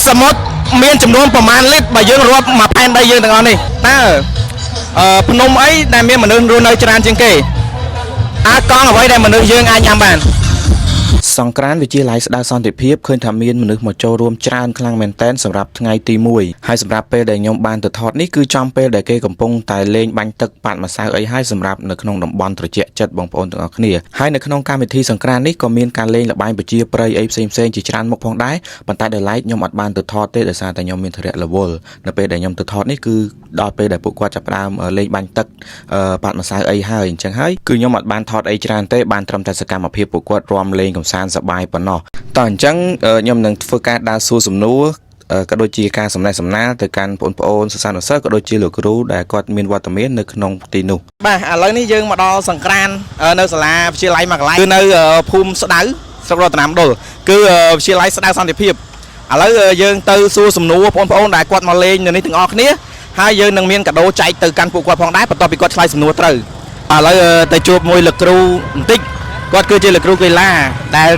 សមុទ្រមានចំនួនប្រមាណលីត្របើយើងរាប់មកផែនដីយើងទាំងអស់នេះតើភ្នំអីដែលមានមនុស្សរស់នៅច្រើនជាងគេកង់អ្វីដែលមនុស្សយើងអាចញ៉ាំបានសង្ក្រាន្តវិទ្យាល័យស្ដៅសន្តិភាពឃើញថាមានមនុស្សមកចូលរួមច្រើនខ្លាំងមែនទែនសម្រាប់ថ្ងៃទី1ហើយសម្រាប់ពេលដែលខ្ញុំបានទៅថតនេះគឺចំពេលដែលគេកំពុងតែលេងបាញ់ទឹកប៉ាត់ម្សៅអីហើយសម្រាប់នៅក្នុងតំបន់ត្រជាក់ចិត្តបងប្អូនទាំងអស់គ្នាហើយនៅក្នុងកម្មវិធីសង្ក្រាន្តនេះក៏មានការលេងល្បែងប្រជាប្រិយអីផ្សេងៗជាច្រើនមុខផងដែរប៉ុន្តែដោយឡែកខ្ញុំអត់បានទៅថតទេដោយសារតែខ្ញុំមានធរៈរវល់នៅពេលដែលខ្ញុំទៅថតនេះគឺដល់ពេលដែលពួកគាត់ចាប់ផ្ដើមលេងបាញ់ទឹកប៉ាត់ម្សៅអីហើយអញ្ចឹងហើយគឺខ្ញុំអត់បានថតអីច្រើនទេបានត្រឹមតែសកម្មភាពពួកគាត់រាំលេងកម្សាន្តសប្បាយប៉ុណ្ណោះតោះអញ្ចឹងខ្ញុំនឹងធ្វើការដើរសួរសំណួរក៏ដូចជាការសំណេះសំណាលទៅកាន់បងប្អូនសិស្សានុសិស្សក៏ដូចជាលោកគ្រូដែលគាត់មានវត្តមាននៅក្នុងទីនោះបាទឥឡូវនេះយើងមកដល់សង្ក្រាន្តនៅសាលាវិទ្យាល័យមួយកន្លែងគឺនៅភូមិស្ដៅស្រុករតនមណ្ឌលគឺវិទ្យាល័យស្ដៅសន្តិភាពឥឡូវយើងទៅសួរសំណួរបងប្អូនដែលគាត់មកលេងនៅនេះទាំងអស់គ្នាហើយយើងនឹងមានកាដូចែកទៅកាន់ពួកគាត់ផងដែរបន្ទាប់ពីគាត់ឆ្លើយសំណួរត្រូវឥឡូវទៅជួបមួយលោកគ្រូបន្តិចគាត់គឺជាលោកគ្រូកីឡាដែល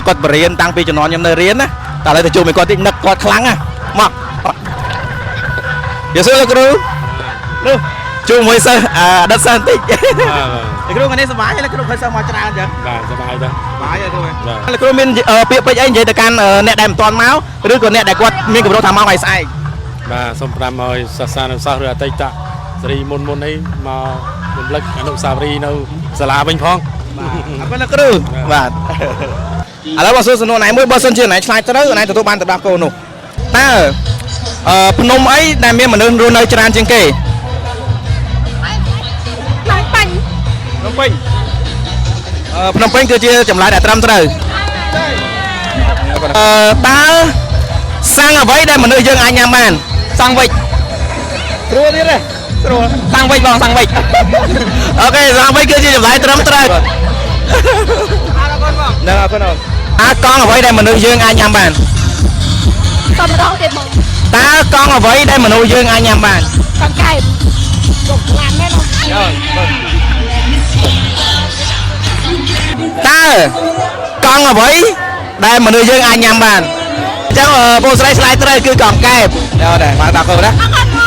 គាត់បរៀនតាំងពីជំនាន់ខ្ញុំនៅរៀនណាតែឥឡូវទៅជួបមួយគាត់តិចនឹកគាត់ខ្លាំងណាមកយកសួរលោកគ្រូនោះជួបមួយសិស្សអតីតសិស្សបន្តិចលោកគ្រូថ្ងៃនេះសប្បាយទេលោកគ្រូឃើញសិស្សមកច្រើនចឹងបាទសប្បាយទេសប្បាយទេគ្រូលោកគ្រូមានពាក្យពេចន៍អីនិយាយទៅកាន់អ្នកដែលមិនទាន់មកឬក៏អ្នកដែលគាត់មានកម្រិតថាមកថ្ងៃស្អែកបាទសូមប្រាំឲ្យសិស្សានុសិស្សឬអតីតសេរីមុនអីមករំលឹកអនុស្សាវរីយ៍នៅសាលាវិញផងអរគុណលោកគ្រូបាទឥឡូវបើសួរសំណួរណៃមួយបើសិនជាណៃឆ្លើយត្រូវណៃទទួលបានទៅ10កូននោះតើភ្នំអីដែលមានមនុស្សរស់នៅច្រើនជាងគេភ្នំពេញភ្នំពេញគឺជាចម្លើយដែលត្រឹមត្រូវតើសាំងអ្វីដែលមនុស្សយើងអាចញ៉ាំបានសាំងវិចស្រួលទៀតទេស្រួលសាំងវិចបងសាំងវិចអូខេសាំងវិចគឺជាចម្លើយត្រឹមត្រូវអរគុណបងអរគុណកង់អ្វីដែលមនុស្សយើងអាចញ៉ាំបានសុំម្ដងទៀតបងតើកង់អ្វីដែលមនុស្សយើងអាចញ៉ាំបានកង់កែបយកញ៉ាំមែនតើកង់អ្វីដែលមនុស្សយើងអាចញ៉ាំបានអញ្ចឹងបងស្រីឆ្លើយត្រូវគឺកង់កែបយកដែរបាន10កូនណា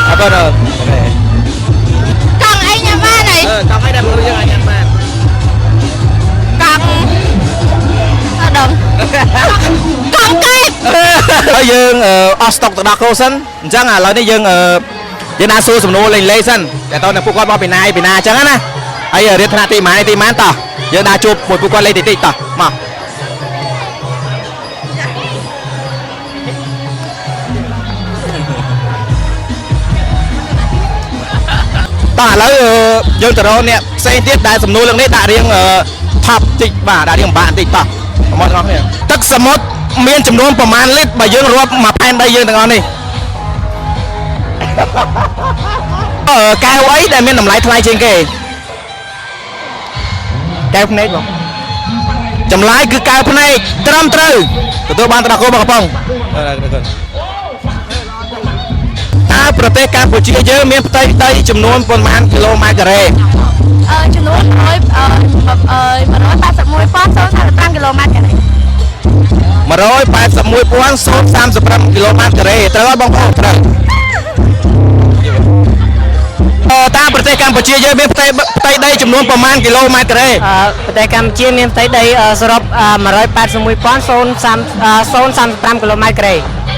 អរគុណកង់អីញ៉ាំបានហើយកង់អីដែលមនុស្សយើងអាចញ៉ាំបានកង់អត់ដឹងកង់កែបហើយយើងអស់ស្តុកទៅ10កូនសិនអញ្ចឹងឥឡូវនេះយើងដាក់សួរសំណួរលេងសិនតែតើពួកគាត់មកពីណាអញ្ចឹងណាហើយរៀបថ្នាក់ទីម៉ានតោះយើងដាក់ជួបមួយពួកគាត់លេងតិចតោះមកតោះឥឡូវយើងទៅរកអ្នកផ្សេងទៀតដែលសំណួររឿងនេះដាក់រៀងថប់តិចបាទដាក់រៀងបាក់បន្តិចតោះមកទាំងអស់គ្នាទឹកសមុទ្រមានចំនួនប្រមាណលីត្របើយើងរាប់មកផែនដីយើងទាំងអស់នេះកែវអីដែលមានតម្លៃថ្លៃជាងគេកែវភ្នែកបងចម្លើយគឺកែវភ្នែកត្រឹមត្រូវទទួលបានទៅ10កូនមកកំប៉ុងតើប្រទេសកម្ពុជាយើងមានផ្ទៃដីចំនួនប៉ុន្មានគីឡូម៉ែត្រការ៉េចំនួន181.035 គីឡូម៉ែត្រការ៉េ181.035 គីឡូម៉ែត្រការ៉េត្រូវអត់បងប្អូនត្រូវតើប្រទេសកម្ពុជាយើងមានផ្ទៃដីចំនួនប្រមាណគីឡូម៉ែត្រការ៉េប្រទេសកម្ពុជាមានផ្ទៃដីសរុប181.035 គីឡូម៉ែត្រការ៉េ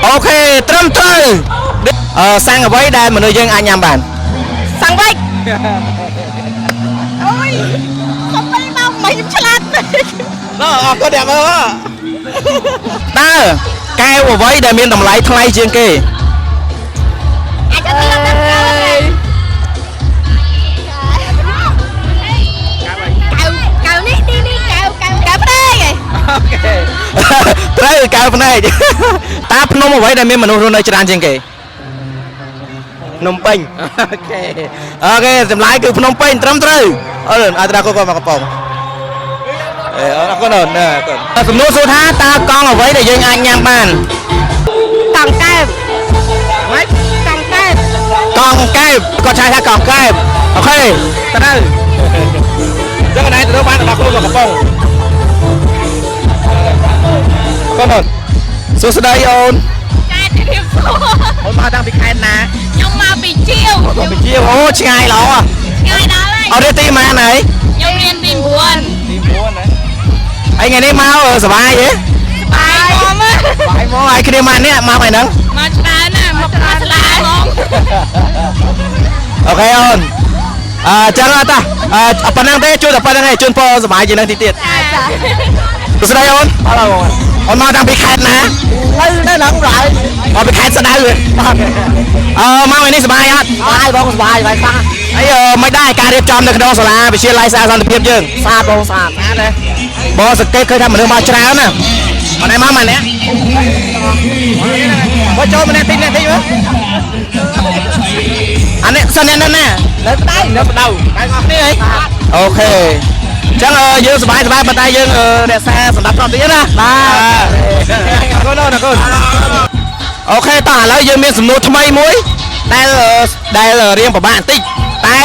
អូខេត្រឹមត្រូវសាំងអ្វីដែលមនុស្សយើងអាចញ៉ាំបានសាំងវិចអូយខ្ញុំមិនមកមិនឆ្លាតទេអរគុណអ្នកមើលតើកែវអ្វីដែលមានតម្លៃថ្លៃជាងគេអាចទៅទៀតទៅកៅនេះកៅភ្នែកអូខេត្រូវកៅភ្នែកតើភ្នំអ្វីដែលមានមនុស្សរស់នៅច្រើនជាងគេភ្នំពេញអូខេចម្លើយគឺភ្នំពេញត្រឹមត្រូវអរអត្រាកូនមកកំប៉ុងអរគុណសំណួរសួរថាតើកង់អ្វីដែលយើងអាចញ៉ាំបានកង់កែបម៉េចកង់កែបគាត់ឆ្លើយថាកង់កែបអូខេត្រូវចឹងណែទទួលបាន10កូនមកកំប៉ុងអរគុណសួស្ដីអូន ភាពសួរ អូនមកតាំងពីខេត្តណា ខ្ញុំមកពីជាវ មកពីជាអូឆ្ងាយឡោះ ឆ្ងាយដល់ហើយ អត់រៀនទីម៉ានហើយ ខ្ញុំរៀនទី9 ទី4ណាហើយថ្ងៃនេះមកសប្បាយទេ បាយមកមើល បាយមកហើយគ្នាម៉ាននេះមកហើយហ្នឹង មកច្រើនណាស់មកប្រាស្លាហ្មង អូខេអូនចឹងអត់តាប៉ុណ្ណឹងទេជួយតែប៉ុណ្្នឹងឯងជូនពរសប្បាយជាងនឹងទីទៀត ចាចា សួស្ដីអូនអរអូនមកតាំងពីខេត្តណានៅហ្នឹងហើយមកពីខេត្តស្ដៅមកថ្ងៃនេះសប្បាយអត់ បាយបងសុបាយបាយខ្លះ ហើយមិនដែរការរៀបចំនៅក្នុងសាលាវិទ្យាល័យសារសន្តិភាពយើង ស្អាតបងស្អាត ស្អាតទេបងសង្កេតឃើញថាមនុស្សមកច្រើនណាអត់ឯងមកម៉ាអ្នកមកចូលម្នាក់តិចមើលអានេះសិនអ្នកណា នៅក្តៅនៅក្តៅ បាយអស់គ្នាហីអូខេអញ្ចឹងយើងសប្បាយប៉ុន្តែយើងរក្សាសម្រាប់ប្រទៀតណាបាទអរគុណអរគុណអូខេតោះឥឡូវយើងមានសំណួរថ្មីមួយដែលរៀងពិបាកបន្តិចតែ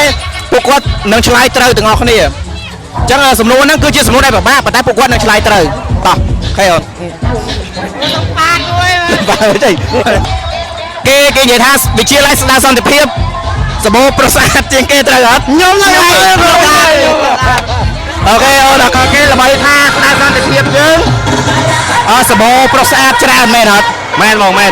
ពួកគាត់នឹងឆ្លើយត្រូវទាំងអស់គ្នាអញ្ចឹងសំណួរហ្នឹងគឺជាសំណួរដែលពិបាកប៉ុន្តែពួកគាត់នឹងឆ្លើយត្រូវតោះអូខេអូន ប៉ាគួយ បាទចៃគេនិយាយថាវិទ្យាល័យស្ដារសន្តិភាពសម្បូរប្រសាទជាងគេត្រូវអត់ខ្ញុំហ្នឹងអូខេអូនអរគុណគេល្បីថាស្ដារសន្តិភាពយើងសម្បូរប្រសាទច្រើនមែនអត់មែនបងមែន